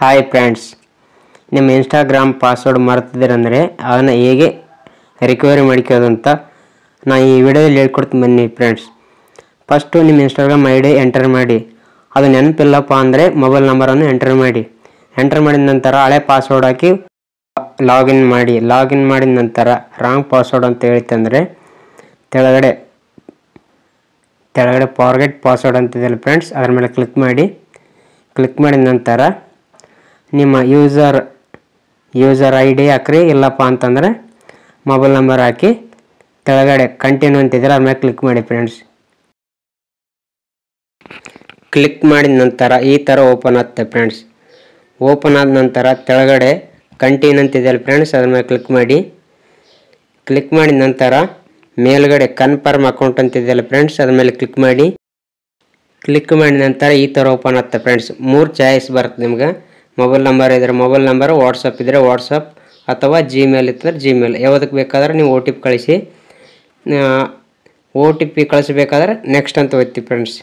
Hi friends, ನಿಮ್ಮ Instagram password ಮರೆತಿದ್ದೀರಂದರೆ ಅದನ್ನು ಹೇಗೆ ರಿಕವರಿ ಮಾಡ್ಕೋದು ಅಂತ ನಾನು ಈ ವಿಡಿಯೋದಲ್ಲಿ ಹೇಳ್ಕೊಡ್ತೀನಿ ಬನ್ನಿ ಫ್ರೆಂಡ್ಸ್. ಫಸ್ಟು ನಿಮ್ಮ ಇನ್ಸ್ಟಾಗ್ರಾಮ್ ಐ ಡಿ ಎಂಟರ್ ಮಾಡಿ. ಅದು ನೆನಪಿಲ್ಲಪ್ಪ ಅಂದರೆ ಮೊಬೈಲ್ ನಂಬರನ್ನು ಎಂಟರ್ ಮಾಡಿ. ಎಂಟರ್ ಮಾಡಿದ ನಂತರ ಹಳೆ ಪಾಸ್ವರ್ಡ್ ಹಾಕಿ ಲಾಗಿನ್ ಮಾಡಿದ ನಂತರ ರಾಂಗ್ ಪಾಸ್ವರ್ಡ್ ಅಂತ ಹೇಳಿತಂದರೆ ತೆಳಗಡೆ ಫಾರ್ಗೆಟ್ ಪಾಸ್ವರ್ಡ್ ಅಂತಿದೆಯಲ್ಲ ಫ್ರೆಂಡ್ಸ್, ಅದರ ಮೇಲೆ ಕ್ಲಿಕ್ ಮಾಡಿದ ನಂತರ ನಿಮ್ಮ ಯೂಸರ್ ಐ ಡಿ ಹಾಕ್ರಿ. ಇಲ್ಲಪ್ಪ ಅಂತಂದರೆ ಮೊಬೈಲ್ ನಂಬರ್ ಹಾಕಿ ತೆಳಗಡೆ ಕಂಟಿನ್ಯೂ ಅಂತಿದ್ರೆ ಅದ್ರ ಮೇಲೆ ಕ್ಲಿಕ್ ಮಾಡಿ ಫ್ರೆಂಡ್ಸ್. ಕ್ಲಿಕ್ ಮಾಡಿದ ನಂತರ ಈ ಥರ ಓಪನ್ ಆಗುತ್ತೆ ಫ್ರೆಂಡ್ಸ್. ಓಪನ್ ಆದ ನಂತರ ತೆಳಗಡೆ ಕಂಟಿನ್ಯೂ ಅಂತಿದೆಯಲ್ಲ ಫ್ರೆಂಡ್ಸ್, ಅದ್ರ ಮೇಲೆ ಕ್ಲಿಕ್ ಮಾಡಿದ ನಂತರ ಮೇಲ್ಗಡೆ ಕನ್ಫರ್ಮ್ ಅಕೌಂಟ್ ಅಂತಿದೆಯಲ್ಲ ಫ್ರೆಂಡ್ಸ್, ಅದ್ರ ಮೇಲೆ ಕ್ಲಿಕ್ ಮಾಡಿದ ನಂತರ ಈ ಥರ ಓಪನ್ ಆಗುತ್ತೆ ಫ್ರೆಂಡ್ಸ್. 3 ಚಾಯ್ಸ್ ಬರುತ್ತೆ ನಿಮ್ಗೆ. ಮೊಬೈಲ್ ನಂಬರ್ ಇದ್ದರೆ ಮೊಬೈಲ್ ನಂಬರ್, ವಾಟ್ಸಪ್ ಇದ್ದರೆ ವಾಟ್ಸಪ್, ಅಥವಾ ಜಿಮೇಲ್ ಇದ್ದರೆ ಜಿಮೇಲ್. ಯಾವುದಕ್ಕೆ ಬೇಕಾದ್ರೆ ನೀವು ಒ ಟಿ ಪಿ ಕಳಿಸಿ. ಒ ಟಿ ಪಿ ಕಳಿಸ್ಬೇಕಾದ್ರೆ ನೆಕ್ಸ್ಟ್ ಅಂತ ಒತ್ತಿ ಫ್ರೆಂಡ್ಸ್.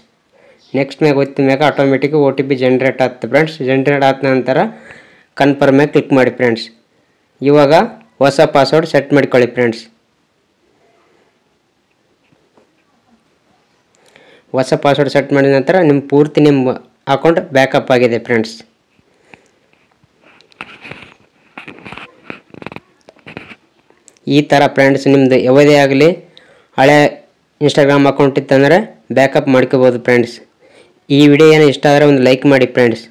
ನೆಕ್ಸ್ಟ್ ಮ್ಯಾಗ ಒತ್ತಿದ ಮ್ಯಾಗ automatic O T P generate ಆಗುತ್ತೆ ಫ್ರೆಂಡ್ಸ್. ಜನ್ರೇಟ್ ಆದ ನಂತರ ಕನ್ಫರ್ಮ್ ಮ್ಯಾಗ ಕ್ಲಿಕ್ ಮಾಡಿ ಫ್ರೆಂಡ್ಸ್. ಇವಾಗ ಹೊಸ ಪಾಸ್ವರ್ಡ್ ಸೆಟ್ ಮಾಡಿಕೊಳ್ಳಿ ಫ್ರೆಂಡ್ಸ್. ಹೊಸ ಪಾಸ್ವರ್ಡ್ ಸೆಟ್ ಮಾಡಿದ ನಂತರ ನಿಮ್ಮ ಅಕೌಂಟ್ ಬ್ಯಾಕಪ್ ಆಗಿದೆ ಫ್ರೆಂಡ್ಸ್. ಈ ಥರ ಫ್ರೆಂಡ್ಸ್ ನಿಮ್ಮದು ಯಾವುದೇ ಆಗಲಿ ಹಳೆ ಇನ್ಸ್ಟಾಗ್ರಾಮ್ ಅಕೌಂಟ್ ಇತ್ತಂದರೆ ಬ್ಯಾಕಪ್ ಮಾಡ್ಕೋಬೋದು ಫ್ರೆಂಡ್ಸ್. ಈ ವಿಡಿಯೋ ಏನೋ ಇಷ್ಟ ಆದರೆ ಒಂದು ಲೈಕ್ ಮಾಡಿ ಫ್ರೆಂಡ್ಸ್.